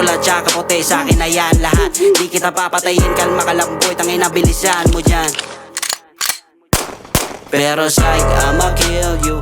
pula tsaka puti, sa akin na yan lahat. Di kita papatayin, kalma ka lang boy, tangin na bilisan mo dyan. Pero psych, I'ma kill you.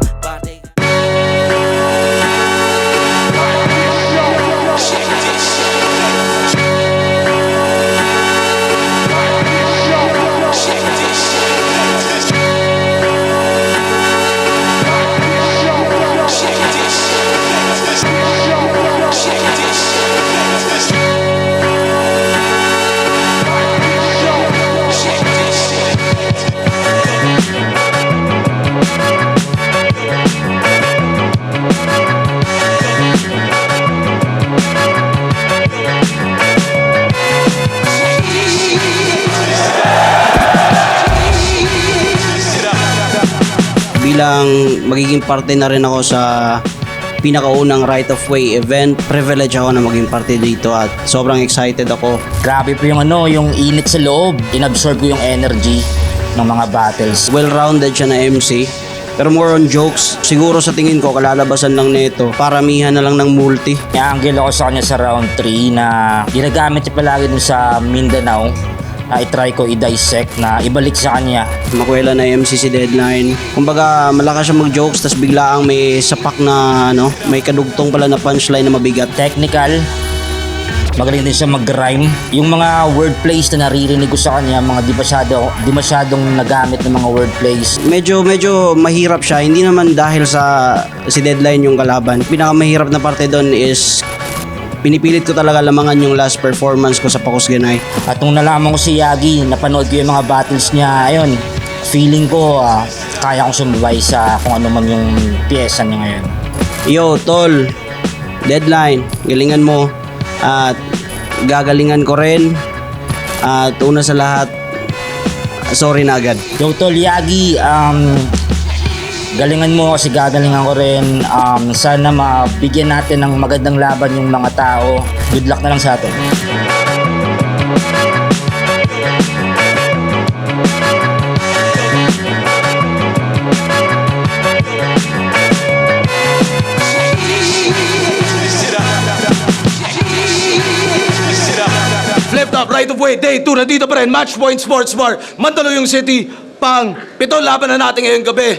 Bilang magiging parte na rin ako sa pinakaunang Right of Way event, privilege ako na maging parte dito at sobrang excited ako. Grabe po yung yung init sa loob. Inabsorb ko yung energy ng mga battles. Well-rounded siya na MC, pero more on jokes. Siguro sa tingin ko, kalalabasan lang nito, paramihan na lang ng multi. Angle ako sa kanya sa round 3 na ginagamit niya palagi dun sa Mindanao. I-try ko i-dissect na ibalik sa kanya. Makuwela na MC si Deadline. Kumbaga, malakas siya mag-jokes, tas biglaang may sapak na, may kadugtong pala na punchline na mabigat. Technical. Magaling din siya mag-rhyme. Yung mga wordplays na naririnig ko sa kanya, mga di masyadong nagamit ng mga wordplays. Medyo mahirap siya. Hindi naman dahil si Deadline yung kalaban. Pinakamahirap na parte doon is pinipilit ko talaga lamangan yung last performance ko sa Pacos Ganay. At nung nalaman ko si Yagi, napanood ko yung mga battles niya, ayun, feeling ko kaya kong sumabay sa kung ano man yung piyesa niya ngayon. Yo, tol, Deadline, galingan mo. At gagalingan ko rin. At una sa lahat, sorry na agad. Yo, tol, Yagi, galingan mo kasi gagalingan ko rin. Sana mabigyan natin ng magandang laban yung mga tao. Good luck na lang sa atin. Flip Top Right of Way Day 2, nandito pa rin Match Point Sports Bar, Mandaluyong City, pang 7 laban na natin ngayong gabi.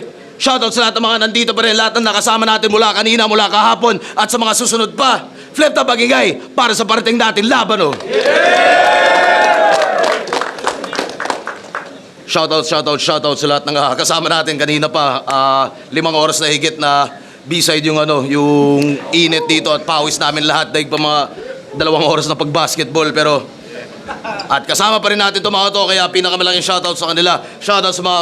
Shoutout sa lahat ng mga nandito pa rin, lahat ng nakasama natin mula kanina, mula kahapon, at sa mga susunod pa. Flip Top Bagingay, para sa parating natin laban, oh. Shoutout sa lahat ng kasama natin kanina pa. 5 oras na higit na B-side yung yung init dito at pawis namin lahat dahil pa mga 2 oras na pag-basketball, pero at kasama pa rin natin itong mga to, kaya pinakamalaking shoutout sa kanila. Shoutout sa mga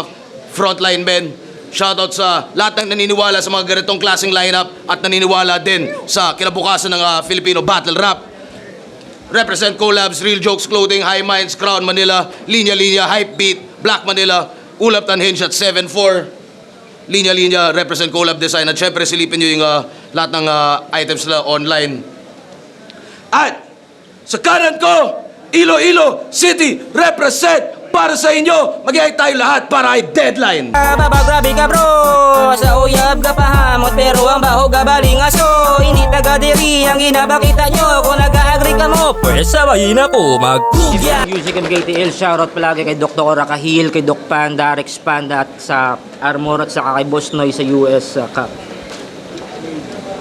frontline men. Shoutout sa lahat ng naniniwala sa mga ganitong klaseng lineup at naniniwala din sa kinabukasan ng Filipino Battle Rap. Represent Collabs, Real Jokes Clothing, High Minds, Crown Manila, Linya Linya, Hype Beat, Black Manila, Ulap Tanhinge at 7-4. Linya Linya, represent Collab Design. At syempre silipin nyo yung lahat ng items nila online. At sa kanan ko, Iloilo City, represent para sa inyo. Mag-iay tayo lahat para ay Deadline. Babagrabe ka bro, sa uyab ka pahamot, pero ang baho gabaling aso. Hindi taga-diri ang ginabakita nyo, kung nag-agree ka mo, pues sabayin ako mag-gugya. Music and KTL, shoutout palagi kay Dr. Rakahil, kay Doc Panda, Rex Panda, at sa Armor at saka kay Boss Noy sa US Cup.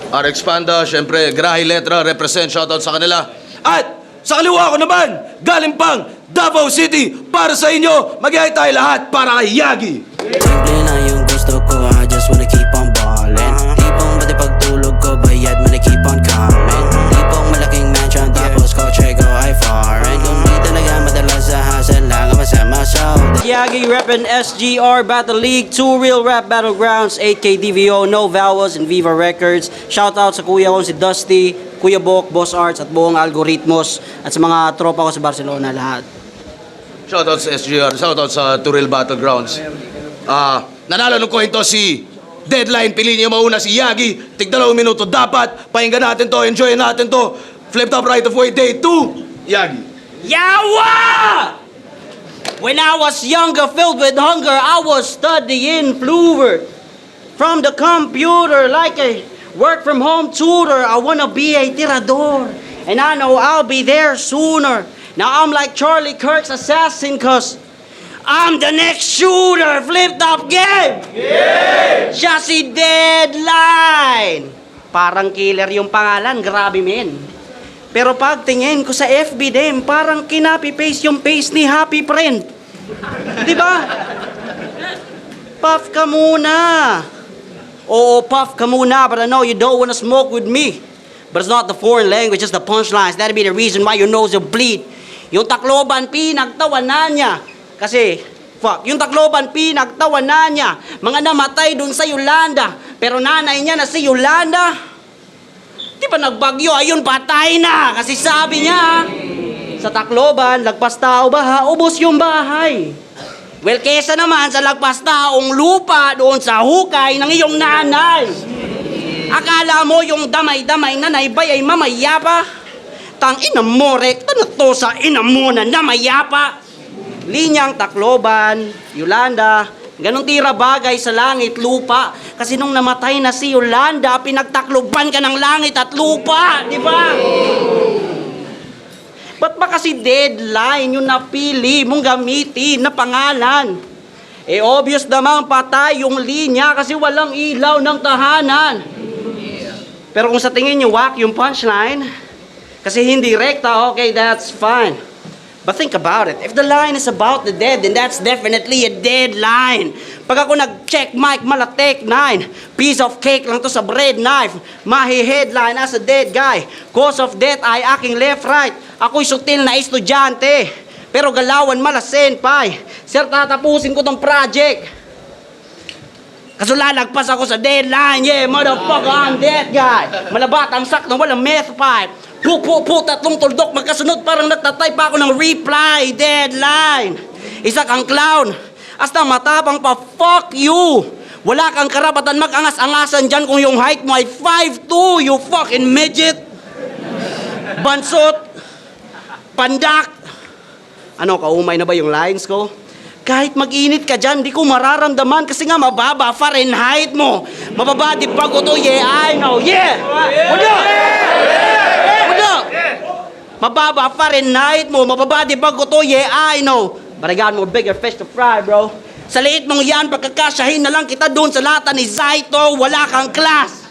RX Panda, syempre, Grahi Letra, represent, shoutout sa kanila. At sa kaliwa ko naman, galing pang Davao City, para sa inyo, mag-iay tayo lahat para kay Yagi. Simple na yung gusto ko, I just wanna keep on ballin'. Tipong pati pagtulog ko, bayad mo na keep on coming. Tipong malaking mansion, tapos kotse ko ay foreign. Kung di talaga madalas sa hassle lang, masama so Yagi reppin' SGR Battle League, 2 Real Rap Battlegrounds, 8K DVO, No Vowels, and Viva Records. Shoutout sa kuya ko si Dusty, Kuya Bok, Boss Arts, at buong Algorithmos, at sa mga tropa ko sa Barcelona lahat. Shoutout sa SGR, shoutout sa Turil Battlegrounds. Nanalo ng coin to si Deadline, piliin niyo mauna si Yagi. Tig 2 minuto dapat. Pakinggan natin to, enjoy natin to. Flip Top Right of Way Day 2, Yagi. Yawa! When I was younger, filled with hunger, I was studying fluor from the computer like a work from home tutor. I wanna be a tirador. And I know I'll be there sooner. Now I'm like Charlie Kirk's assassin cause I'm the next shooter. Flip top game! Yeah! Siya si Deadline! Parang killer yung pangalan. Grabe men. Pero pag tingin ko sa FB din, parang kinapi-paste yung face ni Happy Friend. Di ba? Puff ka muna. Oo, puff ka muna, but I know you don't wanna smoke with me. But it's not the foreign language, it's the punchlines. That'd be the reason why your nose will bleed. Yung Tacloban, pinagtawanan niya. Kasi, yung Tacloban, pinagtawanan niya. Mga namatay dun sa Yolanda. Pero nanay niya na si Yolanda. Di ba nagbagyo? Ayun, patay na. Kasi sabi niya, sa Tacloban, lagpas tao baha, ubos yung bahay. Well, kesa naman sa lagpas taong lupa doon sa hukay ng iyong nanay. Akala mo yung damay-damay na naibay ay mamayapa? Tangina mo, rekta na to sa ina mo na namayapa. Linyang Tacloban, Yolanda, ganun tira bagay sa langit, lupa. Kasi nung namatay na si Yolanda, pinagtakloban ka ng langit at lupa, di ba? Ba't ba kasi Deadline yung napili mong gamitin na pangalan? Eh obvious namang patay yung linya kasi walang ilaw ng tahanan. Pero kung sa tingin nyo whack yung punchline, kasi hindi rekta, okay, that's fine. But think about it. If the line is about the dead, then that's definitely a dead line. Pag ako nag-check mic, malatek 9. Piece of cake lang to sa bread knife. Mahi-headline as a dead guy. Cause of death ay aking left-right. Ako'y sutil na estudyante. Pero galawan mala senpai. Sir, tatapusin ko tong project. Kaso lalagpas ako sa deadline. Yeah, motherfucker, I'm that guy. Malabatang sak na walang meth pipe. Pu, tatlong tuldok magkasunod parang nagtatay pa ako ng reply. Deadline. Isa kang clown. Hasta matapang pa, fuck you. Wala kang karapatan mag-angas-angasan dyan kung yung height mo ay 5'2", you fucking midget. Bansot. Pandak. Ano, kaumay na ba yung lines ko? Kahit mag-init ka dyan, di ko mararamdaman kasi nga mababa Fahrenheit mo. Mababa di pag to, yeah, I know, yeah! Wala! Wala! Mababa Fahrenheit mo, mababa di pag to, yeah, I know. But I got more bigger fish to fry, bro. Sa liit mong yan, pagkakasyahin na lang kita doon sa lata ni Zaito, wala kang class.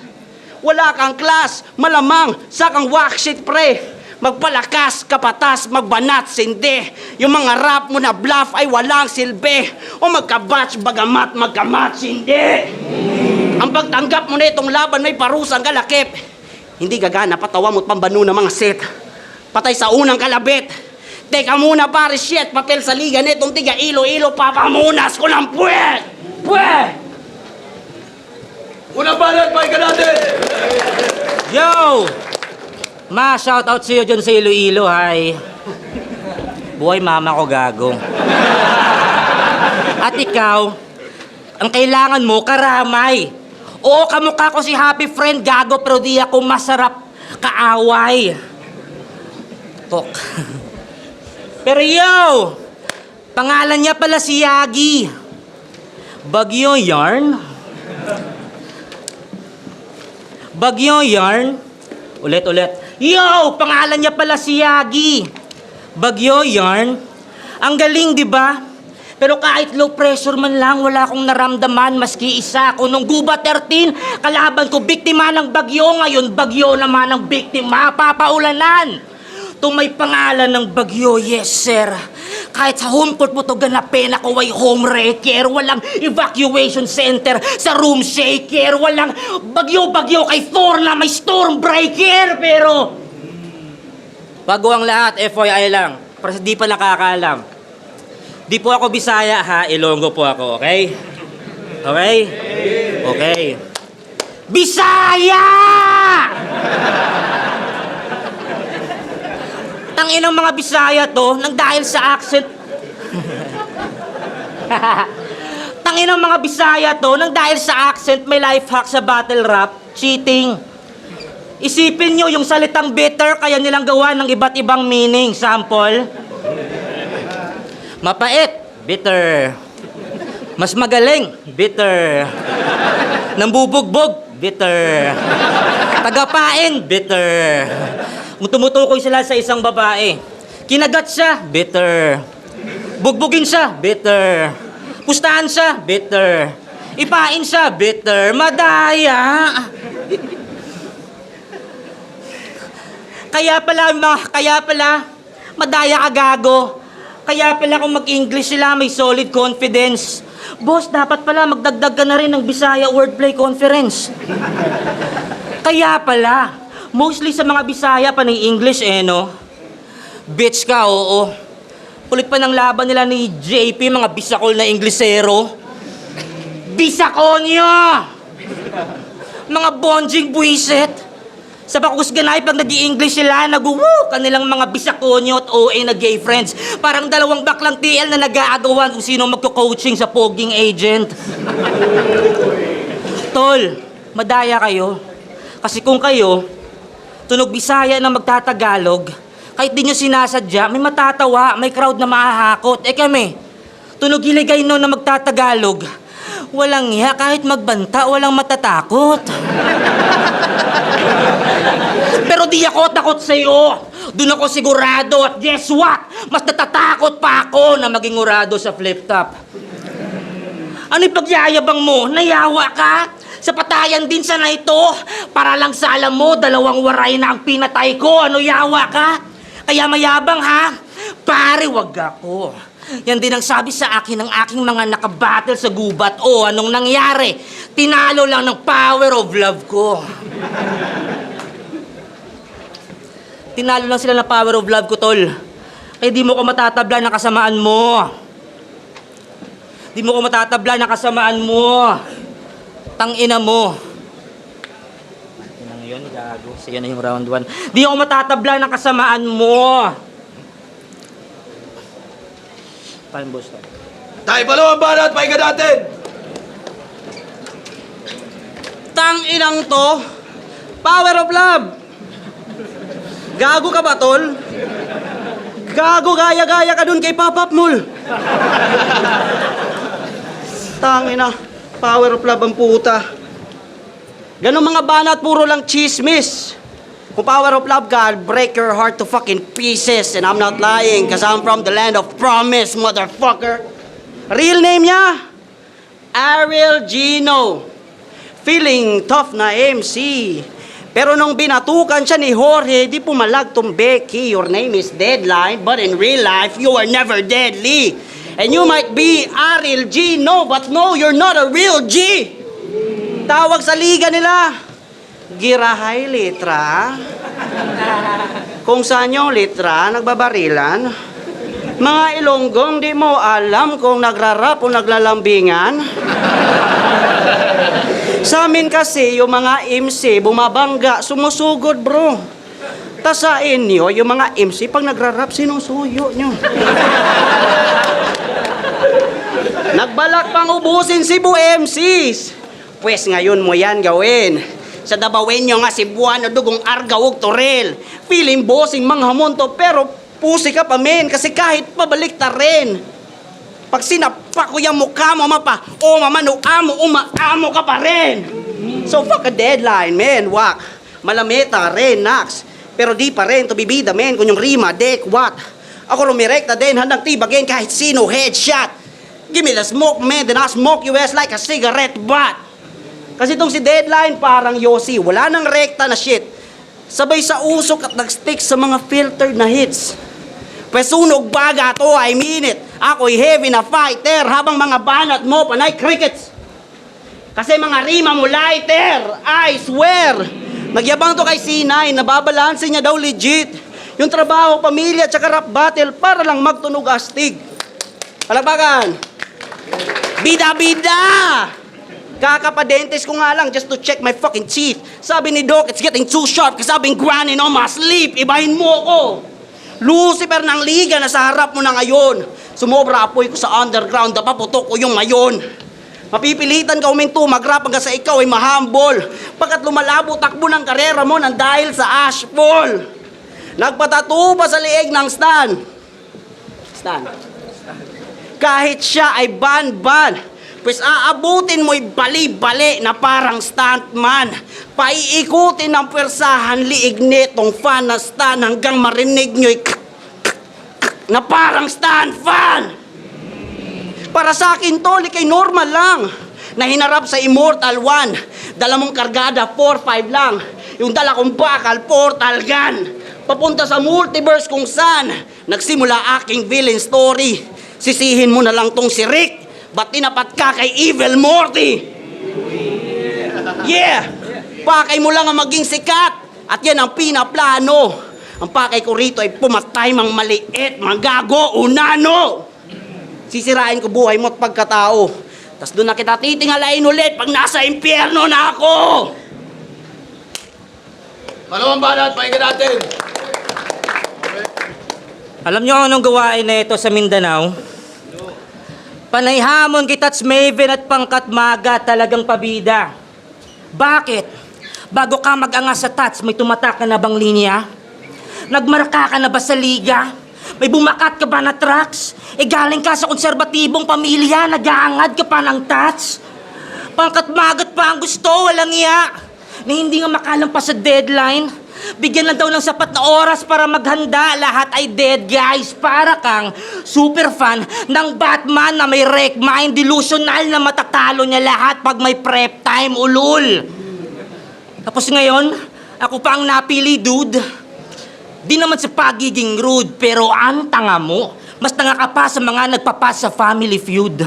Wala kang class, malamang sa kang wax shit, pre. Magpalakas, kapatas, magbanat, sindi. Yung mga rap mo na bluff ay walang silbi. O magkabatch, bagamat, magkamatch, hindi. Ang pagtanggap mo na itong laban may parusang kalakip. Hindi gagana, patawa mo't pambano ng mga set. Patay sa unang kalabit. Teka muna pare, shit, papel sa liga nitong tiga ilo-ilo, papamunas ko ng puwet! Puwet! Unang balat, pahinga natin! Yo! Ma, shoutout sa'yo dyan sa Iloilo, hay. Buhay mama ko, gago. At ikaw, ang kailangan mo, karamay. Oo, kamukha ko si Happy Friend, gago, pero di ako masarap kaaway. Tok. Pero yo, pangalan niya pala si Yagi. Bagyo Yarn? Bagyo Yarn? Ulit. Yo! Pangalan niya pala si Yagi. Bagyo Yarn. Ang galing, di ba? Pero kahit low pressure man lang, wala akong naramdaman maski isa ako. Nung Guba 13, kalaban ko biktima ng bagyo. Ngayon, bagyo naman ang biktima. Papaulanan. Ito may pangalan ng bagyo, yes sir. Kahit sa home court mo ito ganapin, ako ay home wrecker. Walang evacuation center sa room shaker. Walang bagyo-bagyo kay Thor na may storm breaker. Pero, bago ang lahat, FYI lang. Para di pa nakakaalam. Di po ako Bisaya ha, Ilonggo po ako, okay? Okay? Okay. Bisaya! Tanginang mga Bisaya to, nang dahil sa accent... Tanginang mga Bisaya to, nang dahil sa accent, may life hack sa battle rap, cheating. Isipin nyo yung salitang bitter, kaya nilang gawa ng iba't ibang meaning. Sample. Mapait, bitter. Mas magaling, bitter. Nambubugbog, bitter. Tagapain, bitter. Tumutukoy sila sa isang babae. Kinagat siya, bitter. Bugbugin siya, bitter. Pustahan siya, bitter. Ipain siya, bitter. Madaya. Kaya pala, madaya ka gago. Kaya pala kung mag-English sila, may solid confidence. Boss, dapat pala magdagdag ka na rin ng Bisaya Wordplay Conference. Kaya pala, mostly sa mga Bisaya pa ng English no? Bitch ka, oo. Kulit pa ng laban nila ni JP, mga bisakol na Inglesero. Bisakonyo! Mga bonjing buwisit. Sa Bakus Ganay, pag nag-i-English sila, nag-woo kanilang mga bisakonyo at OA na gay friends. Parang dalawang baklang TL na nag-aagawan kung sino magko-coaching sa poging agent. Tol, madaya kayo. Kasi kung kayo, tunog Bisaya na magtatagalog, kahit di nyo sinasadya, may matatawa, may crowd na mahahakot. Kami, tunog Hiligaynon na magtatagalog, walang iya, kahit magbanta, walang matatakot. Pero di ako takot sa'yo. Doon ako sigurado at guess what? Mas natatakot pa ako na maging urado sa flip-top. Ano'y pagyayabang mo? Nayawa ka? Sa patayan din sana ito. Para lang sa alam mo, 2 waray na ang pinatay ko. Ano yawa ka? Kaya mayabang ha? Pare, wag ako. Yan din ang sabi sa akin ng aking mga nakabattle sa gubat. Anong nangyari? Tinalo lang ng power of love ko. Tinalo lang sila ng power of love ko, tol. Kaya di mo ko matatabla ng kasamaan mo. Di mo ko matatabla ng kasamaan mo. Tangina mo. Tangina yun, gago. Sige na yung round 1. Di ako matatabla ng kasamaan mo. Paano boss to? Tayo pala ang banat, pahinga natin! Tanginang to, power of love. Gago ka ba, tol? Gago, gaya-gaya ka dun kay Pop-Up Mall. Tangina, power of love ang puta. Ganun mga banat, puro lang chismis. Kung power of love ka, I'll break your heart to fucking pieces. And I'm not lying, cause I'm from the land of promise, motherfucker. Real name niya? Ariel Gino. Feeling tough na MC. Pero nung binatukan siya ni Jorge, di pumalag tong Becky. Your name is Deadline, but in real life, you are never deadly. And you might be Ariel Gino, but no, you're not a real G. Tawag sa liga nila, Girahay Litra. Kung saan yung litra, nagbabarilan. Mga Ilonggong, di mo alam kung nagrarap o naglalambingan. Sa amin kasi, yung mga MC, bumabangga, sumusugod, bro. Tas sa inyo, yung mga MC, pag nagrarap, sinusuyo nyo. Nagbalak pang ubusin Cebu MCs. Pwes ngayon mo yan gawin. Sa Dabawen nyo nga Cebuano, dugong Argao ug Torel. Feeling bossing manghamon to, pero pusi ka pa men, kasi kahit pabalik ta rin. Pag sinapak ko yung mukha mo, mamano amo ka pa rin. So fuck a Deadline, man, wak. Malameta rin, Nax. Pero di pa rin, to bibida, men, kung yung rima, dek, what? Ako rumirekta din, handang tibagin kahit sino, headshot. Give me the smoke, man, then I'll smoke you ass like a cigarette butt. Kasi itong si Deadline, parang Yossi, wala nang rekta na shit. Sabay sa usok at nag-stick sa mga filtered na hits. Pesunog baga to, I mean it. Ako'y heavy na fighter habang mga banat mo panay crickets. Kasi mga rima mo lighter, I swear. Nagyabang to kay C9, nababalansin niya daw legit. Yung trabaho, pamilya, tsaka rap battle para lang magtunog astig. Palagbagan. Bida-bida! Kakapadentes ko nga lang just to check my fucking teeth. Sabi ni Doc, it's getting too sharp kasi I've been grinding on my sleep. Ibahin mo ko. Lucifer ng liga na sa harap mo na ngayon. Sumobra apoy ko sa underground, napaputok ko yung mayon. Mapipilitan ka uminto, mag-rap hanggang sa ikaw ay mahambol. Pagkat lumalabo takbo ng karera mo nang dahil sa ashfall. Nagpatato pa sa liig ng Stan. Kahit siya ay ban-ban. Pues aabutin mo'y bali-bali na parang stuntman. Paiikutin ng pwersahan liig netong fan na stan hanggang marinig nyo'y na parang stunt fan. Para sa akin, tol, ikay normal lang. Na hinarap sa Immortal 1. Dala mong kargada, 4-5 lang. Yung dala kong bakal, portal gun. Papunta sa multiverse kung saan nagsimula aking villain story. Sisihin mo na lang tong si Rick. Ba't tinapat ka kay Evil Morty? Yeah! Pakay mo lang ang maging sikat. At yan ang pinaplano. Ang pakay ko rito ay pumatay mang maliit, magago, unano. Sisirain ko buhay mo at pagkatao. Tas doon na kita titingalain ulit pag nasa impyerno na ako. Panawang banat, pakinggan natin. Alam nyo anong gawain na ito sa Mindanao? Panayhamon kita'ts Maven at pangkat maga talagang pabida. Bakit? Bago ka mag-angas sa tats, may tumatak ka na bang linya? Nagmarka ka na ba sa liga? May bumakat ka ba na tracks? Galing ka sa konserbatibong pamilya, nag-aangad ka pa ng tats? Pangkat magat pa ang gusto, walang iya. Na hindi nga makalampas sa deadline. Bigyan lang daw ng sapat na oras para maghanda. Lahat ay dead, guys. Para kang super fan ng Batman na may wreck mind, delusional na matatalo niya lahat pag may prep time, ulul. Tapos ngayon, ako pa ang napili, dude. Di naman sa pagiging rude, pero ang tanga mo. Mas tanga ka pa sa mga nagpapas sa Family Feud.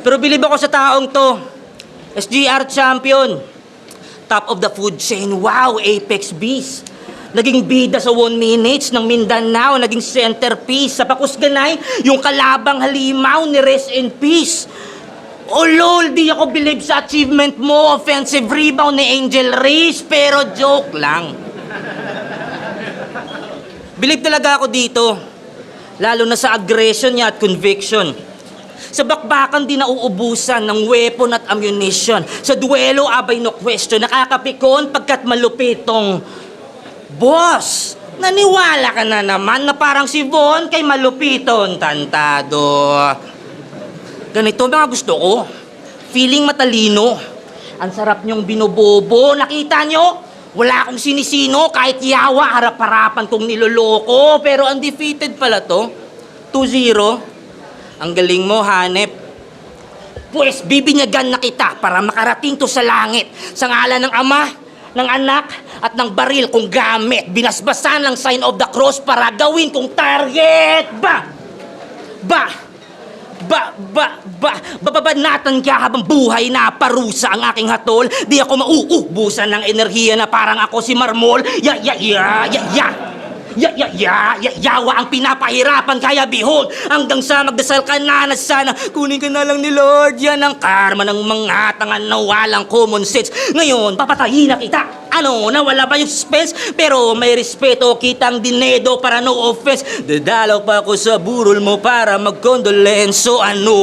Pero bilib ako sa taong to. SGR champion. Top of the food chain. Wow, Apex Beast. Naging bida sa 1 minutes ng Mindanao. Naging centerpiece. Sa Pakusganay, yung kalabang halimaw ni Rest in Peace. Oh lol, di ako believe sa achievement mo. Offensive rebound ni Angel Reese. Pero joke lang. Believe talaga ako dito. Lalo na sa aggression niya at conviction. Sa bakbakan di nauubusan ng weapon at ammunition. Sa duelo, abay no question. Nakakapikon pagkat malupitong boss. Naniwala ka na naman na parang si Von kay malupiton, tantado. Ganito mga gusto ko. Feeling matalino. Ang sarap niyong binobobo. Nakita niyo? Wala akong sinisino kahit yawa harap-harapan kong niloloko. Pero undefeated pala to. 2-0. Ang galing mo, hanep. Pues, bibinyagan na kita para makarating to sa langit. Sa ngalan ng Ama, ng Anak, at ng baril kong gamit. Binasbasan ng sign of the cross para gawin kong target. Bababanatan ka habang buhay na parusa ang aking hatol. Di ako mauubusan ng enerhiya na parang ako si Marmol. Yawa ang pinapahirapan kaya behold hanggang sa magdasal ka na sana kunin ka na lang ni Lord. Yan ang karma ng mga tangan na walang common sense. Ngayon papatayin na kita. Ano, nawala ba yung suspense? Pero may respeto kitang dinedo para no offense. Dadalaw pa ako sa burol mo para magkondolenso. Ano?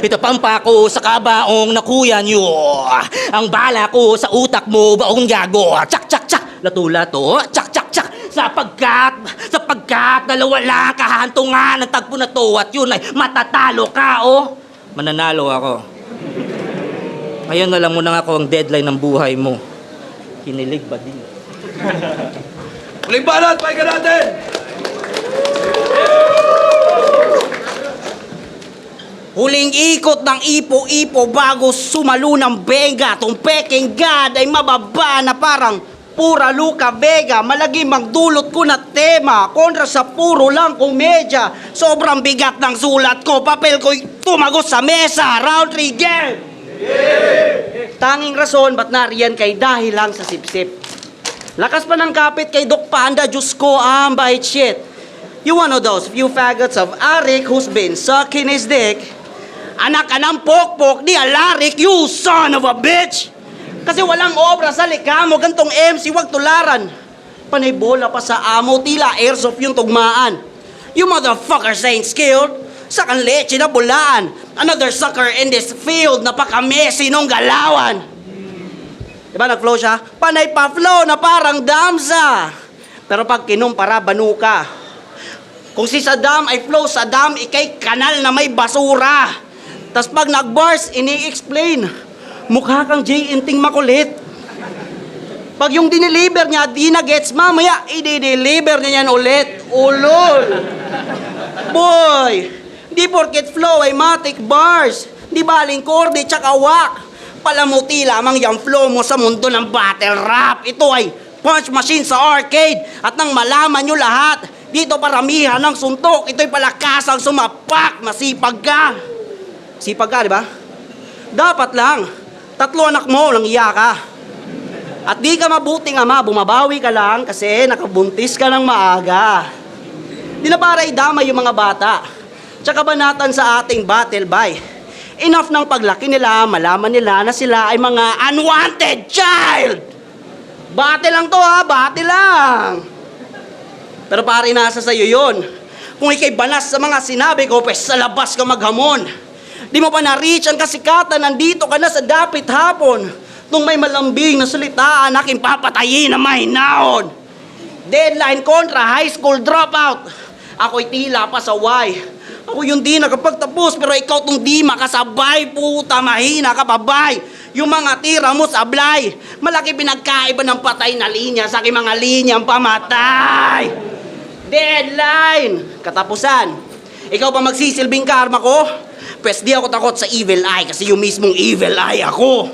Ito pampako sa kabaong na kuya nyo. Ang bala ko sa utak mo baong gago. Tsak tsak tsak. Lato-lato. Tsak tsak tsak. Sapagkat dalawa lang kahantungan ng tagpo na to at yun ay matatalo ka, oh. Mananalo ako. Ngayon na lang muna ako ang deadline ng buhay mo. Kinilig ba din? Uling banat, pakinggan natin. Huling ikot ng ipo-ipo bago sumalo ng benga. Tong peking God ay mababa na parang pura Luca Vega. Malagi magdulot ko na tema kontra sa puro lang komedya. Sobrang bigat ng sulat ko. Papel ko'y tumagos sa mesa. Round 3 game. Tanging rason ba't nariyan kay dahil lang sa sipsip. Lakas pa ng kapit kay Doc Panda. Diyos ko, bait shit. You one of those few faggots of Arik who's been sucking his dick. Anak ka ng pokpok di Alarik, you son of a bitch. Kasi walang obra sa likamo, gantong MC, wag tularan. Panay bola pa sa amo, tila airsoft yung tugmaan. You motherfuckers ain't skilled. Sakan leche na bulaan. Another sucker in this field, napaka-messy nung galawan. Diba nag-flow siya? Panay pa flow na parang damsa. Pero pag kinumpara, banuka. Kung si Saddam ay flow Saddam, ikay kanal na may basura. Tas pag nag-bars, ini-explain. Mukha kang J.N.Ting makulit. Pag yung dineliver niya, di na gets, mamaya, i-deliver niya yan ulit. Ulol! Boy! Di porket flow ay matic bars. Di baling korde tsaka wak. Palamuti lamang yung flow mo sa mundo ng battle rap. Ito ay punch machine sa arcade. At nang malaman nyo lahat, dito paramihan ng suntok. Ito'y palakasang sumapak. Masipag ka. Sipag ka, di ba? Dapat lang. 3 anak mo nang iya ka. At di ka mabuting ama, bumabawi ka lang kasi nakabuntis ka ng maaga. Di na para idamay yung mga bata. Tsaka banatan sa ating battle by. Enough ng paglaki nila, malaman nila na sila ay mga unwanted child. Bate lang to ha, bate lang. Pero pare, nasa sa'yo yun. Kung ikay banas sa mga sinabi ko, pues sa labas ka maghamon. Di mo pa na-reach ang kasikatan, nandito ka na sa dapit hapon. Nung may malambing na salitaan, aking papatayin na mahinaon. Deadline kontra high school dropout. Ako'y tila pa sa Y. Ako yung di nakapagtapos, pero ikaw tong di makasabay. Puta, mahina ka pa, bay. Yung mga tira mo sablay. Malaki pinagkaiba ng patay na linya sa aking mga linyang pamatay. Deadline! Katapusan. Ikaw pa magsisilbing karma ko? Pwes di ako takot sa evil eye kasi yung mismong evil eye ako.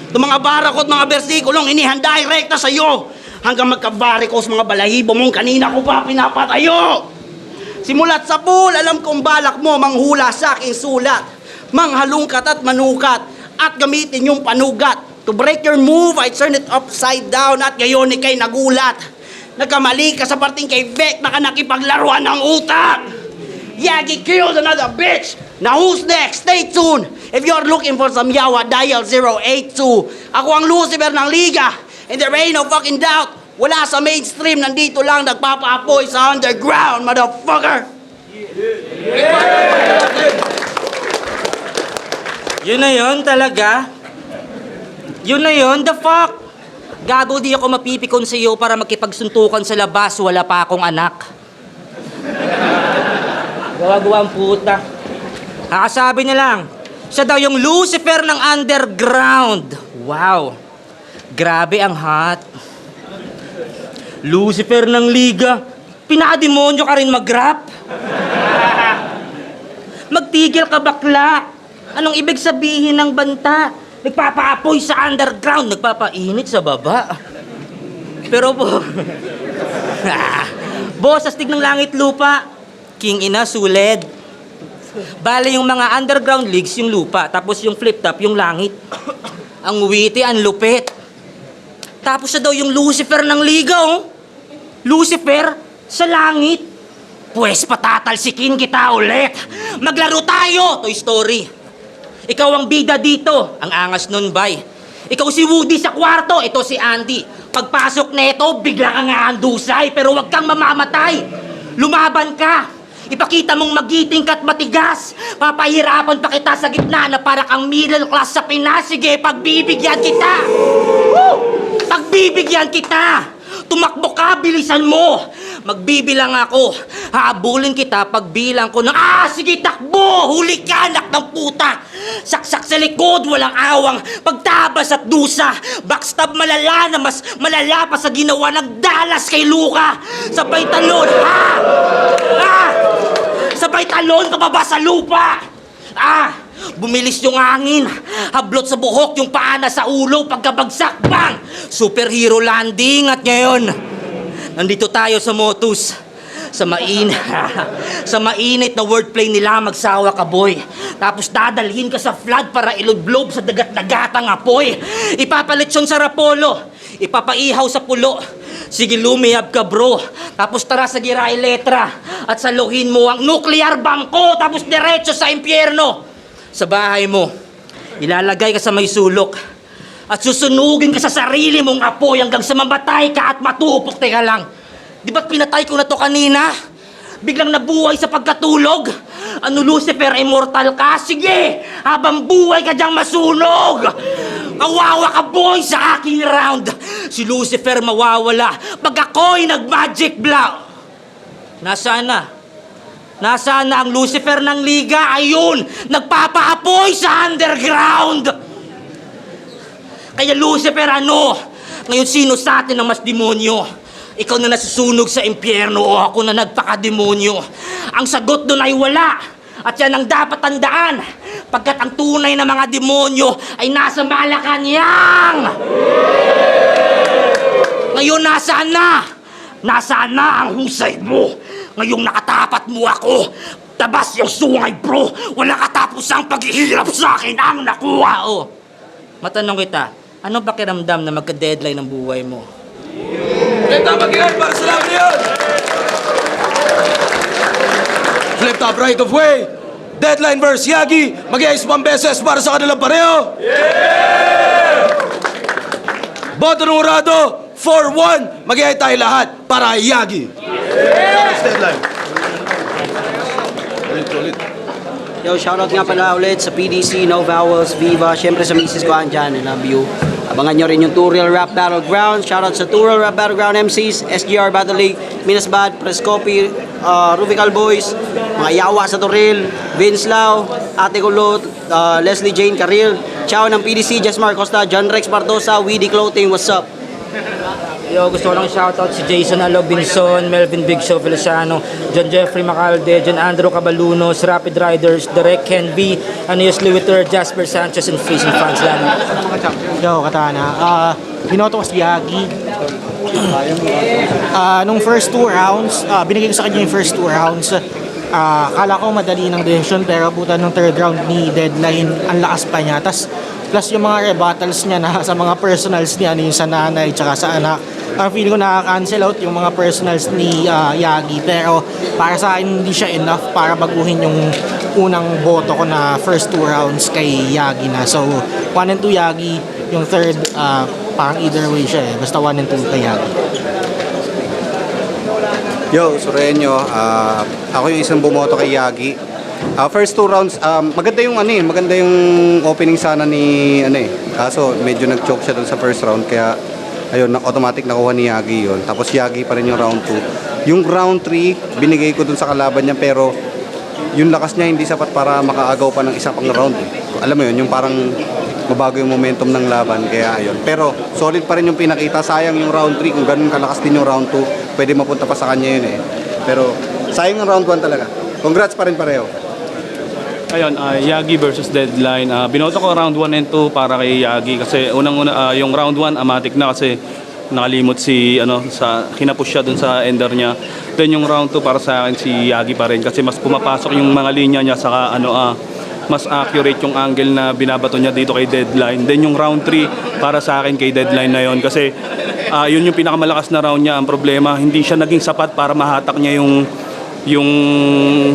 Itong mga barakot, mga bersikulong inihanda rekta sa'yo. Hanggang magkabarikos mga balahibo mong kanina ko pa pinapatayo. Simulat sa pool, alam kong balak mo manghula sa aking sulat. Manghalungkat at manukat at gamitin yung panugat. To break your move, I turn it upside down at ngayon ikay nagulat. Nagkamali ka sa parting kay Vec na ka nakipaglaruan ng utak. Yagi killed another bitch. Now who's next? Stay tuned. If you're looking for some yawa, dial 082. Ako ang Lucifer ng Liga. And there ain't no fucking doubt. Wala sa mainstream, nandito lang nagpapaapoy sa underground, motherfucker. Yun na yun talaga. Yun na yun, the fuck? Gago, di ako mapipikon sa iyo para makipagsuntukan sa labas, wala pa akong anak. Gawa-gawa ang puta. Kakasabi niya lang, siya daw yung Lucifer ng underground. Wow. Grabe ang hot. Lucifer ng Liga. Pinakademonyo ka rin mag-rap. Magtigil ka, bakla. Anong ibig sabihin ng banta? Nagpapaapoy sa underground, nagpapainit sa baba. Pero po, boss, astig ng langit lupa. King ina, suled. Bale yung mga underground leagues yung lupa, tapos yung flip-top yung langit. Ang witty, ang lupit. Tapos siya daw yung Lucifer ng Liga, oh. Lucifer sa langit. Pwes patatalsikin kita ulit. Maglaro tayo, Toy Story. Ikaw ang bida dito, ang angas nun, bay. Ikaw si Woody sa kwarto, ito si Andy. Pagpasok neto, bigla kang aandusay, pero wag kang mamamatay. Lumaban ka. Ipakita mong magiting ka't matigas. Papahirapan pa kita sa gitna na para kang middle class sa Pinas. Sige, pagbibigyan kita. Woo! Pagbibigyan kita. Tumakbo ka, bilisan mo. Magbibilang ako. Habulin kita pagbilang ko ng sige, takbo. Huli ka, anak ng puta. Saksak sa likod, walang awang. Pagtabas at dusa. Backstab malala na mas malala pa sa ginawa ng Dallas kay Luka. Sabay talon, Sabay talon ka pa ba sa lupa? Bumilis yung hangin. Hablot sa buhok yung paana sa ulo pagkabagsak, bang! Superhero landing at ngayon, nandito tayo sa Motus. Sa mainit na wordplay nila, magsawa ka, boy. Tapos dadalhin ka sa flood para iludlob sa dagat-dagatang apoy. Ipapalit yun sa Rapolo. Ipapaihaw sa pulo. Sige, lumihab ka, bro. Tapos tara sa giray letra. At saluhin mo ang nuclear bangko. Tapos diretso sa impyerno. Sa bahay mo, ilalagay ka sa may sulok. At susunugin ka sa sarili mong apoy hanggang sa mamatay ka at matupok. Teka lang, di ba't pinatay ko na to kanina? Biglang nabuhay sa pagkatulog? Ano, Lucifer, immortal ka? Sige, habang buhay ka diyang masunog! Kawawa ka, boy, sa aking round. Si Lucifer mawawala pag ako'y nag-magic blow. Nasaan na? Nasaan na ang Lucifer ng Liga? Ayun! Nagpapaapoy sa underground! Kaya Lucifer, ano? Ngayon, sino sa atin ang mas demonyo? Ikaw na nasusunog sa impyerno o ako na nagpakademonyo? Ang sagot doon ay wala. At yan ang dapat tandaan. Pagkat ang tunay na mga demonyo ay nasa Malacanang! Ngayon, nasaan na? Nasaan na ang husay mo? Ngayong nakatapat mo ako, tabas yung sungay, bro. Wala katapusang paghihirap sa akin ang nakuha. Oh, matanong kita, ano pakiramdam na magka-deadline ng buhay mo? Tama yan, para sa laban yun! Flip top right of way. Deadline versus Yagi. Mag-iayos pang beses para sa kanilang pareho. Yeah! Boto ng Urado, 4-1. Mag-iayos tayo lahat para kay Yagi. Deadline. Yo, shoutout nga pala ulit sa PDC, No Vowels, Viva. Siyempre sa misis ko andyan, I love you. Abangan nyo rin yung Two Real Rap Battleground. Shoutout sa Two Real Rap Battleground MCs, SGR Battle League, Minas Bad, Prescopy, Rubical Boys, mga yawa sa Toril, Vince Lau, Ate Kulot, Leslie Jane Carril, Chow ng PDC, Jesmar Costa, John Rex Pardosa, Weedy Clothing, what's up? Yo, gusto ko lang shoutout si Jason Alobinson, Melvin Big Show Feliciano, John Jeffrey Macalde, John Andrew Cabalunos, Rapid Riders, Derek Ken B, Aneas Lewiter, Jasper Sanchez, and Freezing Fans lang. Yo, Katana. Binoto ko si Yagi. Nung first 2 rounds, binigay ko sa kanya yung first 2 rounds. Kala ko madali ng decision pero buta nung third round ni Deadline, ang lakas pa niya. Plus yung mga rebuttals niya na sa mga personals niya, yung sa nanay tsaka sa anak. Ang feeling ko nakaka-cancel out yung mga personals ni Yagi. Pero para sa akin hindi siya enough para baguhin yung unang boto ko na first 2 rounds kay Yagi na. So 1 and 2 Yagi, yung third parang either way siya eh. Basta 1 and 2 kay Yagi. Yo, Sureño, ako yung isang bumoto kay Yagi. First 2 rounds, maganda yung opening sana ni kaso medyo nag-choke siya dun sa first round kaya ayun, automatic nakuha ni Yagi yun. Tapos Yagi pa rin yung round 2. Yung round 3, binigay ko dun sa kalaban niya pero yung lakas niya hindi sapat para makaagaw pa ng isa pang round eh. Alam mo yun, yung parang mabago yung momentum ng laban kaya ayun. Pero solid pa rin yung pinakita. Sayang yung round 3 kung ganun kalakas din yung round 2. Pwede mapunta pa sa kanya yun eh. Pero sayang yung round 1 talaga. Congrats pa rin pareho. Ayun, Yagi versus Deadline. Binoto ko round 1 and 2 para kay Yagi kasi unang-una yung round 1 amatic na kasi nakalimot si kinapush siya dun sa ender niya. Then yung round 2 para sa akin si Yagi pa rin kasi mas pumapasok yung mga linya niya saka mas accurate yung angle na binabato niya dito kay Deadline. Then yung round 3 para sa akin kay Deadline na yon kasi yun yung pinakamalakas na round niya. Ang problema, hindi siya naging sapat para mahatak niya yung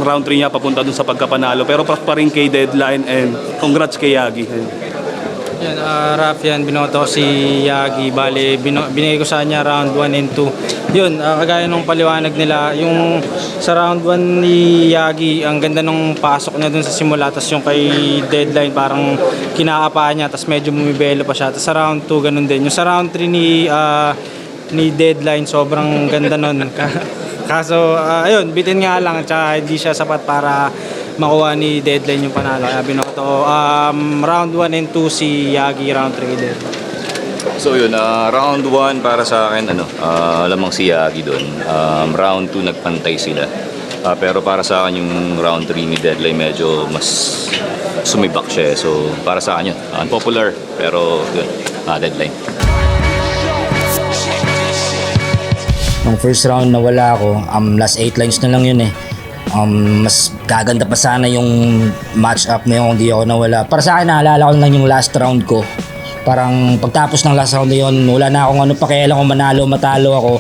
round 3 niya papunta dun sa pagkapanalo. Pero pa rin kay Deadline and congrats kay Yagi. Yan, Raf yan, binoto si Yagi. Bali, binigay ko sa kanya round 1 and 2. Yun, kagaya nung paliwanag nila, yung sa round 1 ni Yagi, ang ganda nung pasok niya dun sa simula. Tapos yung kay Deadline, parang kinakapa niya, tapos medyo bumibelo pa siya. Tapos sa round 2, ganun din. Yung sa round 3 ni Deadline, sobrang ganda nun. Kaso, ayun, bitin nga lang, tsaka hindi siya sapat para makuha ni Deadline yung panalo. Kaya binoto round 1 and 2 si Yagi, round 3 din. So yun, round 1 para sa akin, lamang si Yagi doon. Round 2 nagpantay sila. Pero para sa akin yung round 3 ni Deadline medyo mas sumibak siya. So para sa akin yun, unpopular pero yun, Deadline. Nung first round na wala ako, last 8 lines na lang yun eh. Mas gaganda pa sana yung match-up na yun kung di ako nawala. Para sa akin, naalala ko lang yung last round ko. Parang pagtapos ng last round na yun, wala na akong pakialam kung manalo, matalo ako.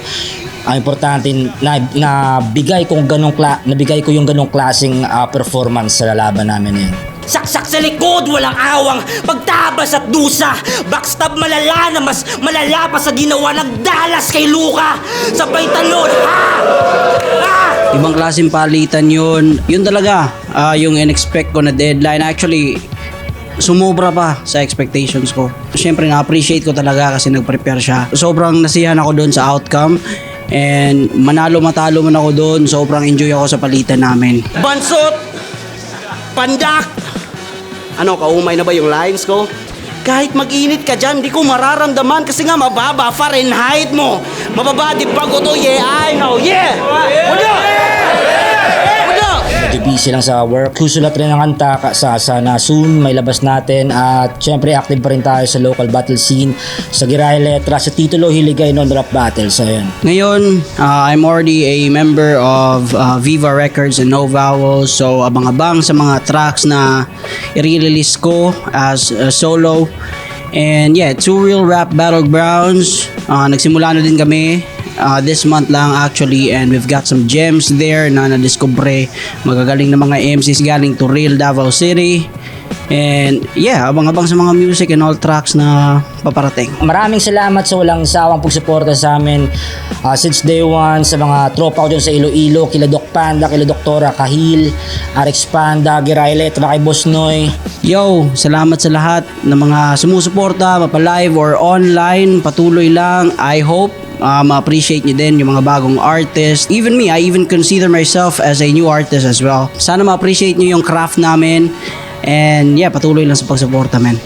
Ang importante, nabigay ko yung ganong klaseng performance sa lalaban namin na yun. Saksak sa likod, walang awang, pagtabas at dusa. Backstab malala na mas malala pa sa ginawa ng Dallas kay Luka. Sabay talon, Ibang klaseng palitan yun. Yun talaga, yung in-expect ko na Deadline. Actually, sumobra pa sa expectations ko. Siyempre, na-appreciate ko talaga kasi nag-prepare siya. Sobrang nasiyahan ako doon sa outcome. And manalo matalo man ako doon, sobrang enjoy ako sa palitan namin. Bansot! Pandak! Ano, kaumay na ba yung lines ko? Kahit mag-init ka dyan, di ko mararamdaman kasi nga mababa Fahrenheit mo. Mababa, di pa ko to, yeah, I know, yeah! Wala! Wala! Medyo busy lang sa work. Susulat rin ang kanta sa sana soon may labas natin. At syempre active pa rin tayo sa local battle scene. Sa Giray Letra, sa titulo Hiligay non-rap battle. So yun. Ngayon, I'm already a member of Viva Records and No Vowels. So abang-abang sa mga tracks na i-release ko as solo. And yeah, Two Real Rap Battlegrounds. Nagsimula na din kami this month lang actually, and we've got some gems there na nadiskubre. Magagaling na mga MCs galing to Real Davao City. And yeah, abang-abang sa mga music and all tracks na paparating. Maraming salamat sa walang sawang pagsuporta sa amin since day one, sa mga tropa ko dyan sa Iloilo, kila Doc Panda, kila Doktora Kahil, Arex Panda, Giray Letra, kay Boss Noy. Yo, salamat sa lahat ng mga sumusuporta, mapa-live or online. Patuloy lang. I hope ma-appreciate nyo din yung mga bagong artist. Even me, I even consider myself as a new artist as well. Sana ma-appreciate nyo yung craft namin. And yeah, patuloy lang sa pagsuporta, man.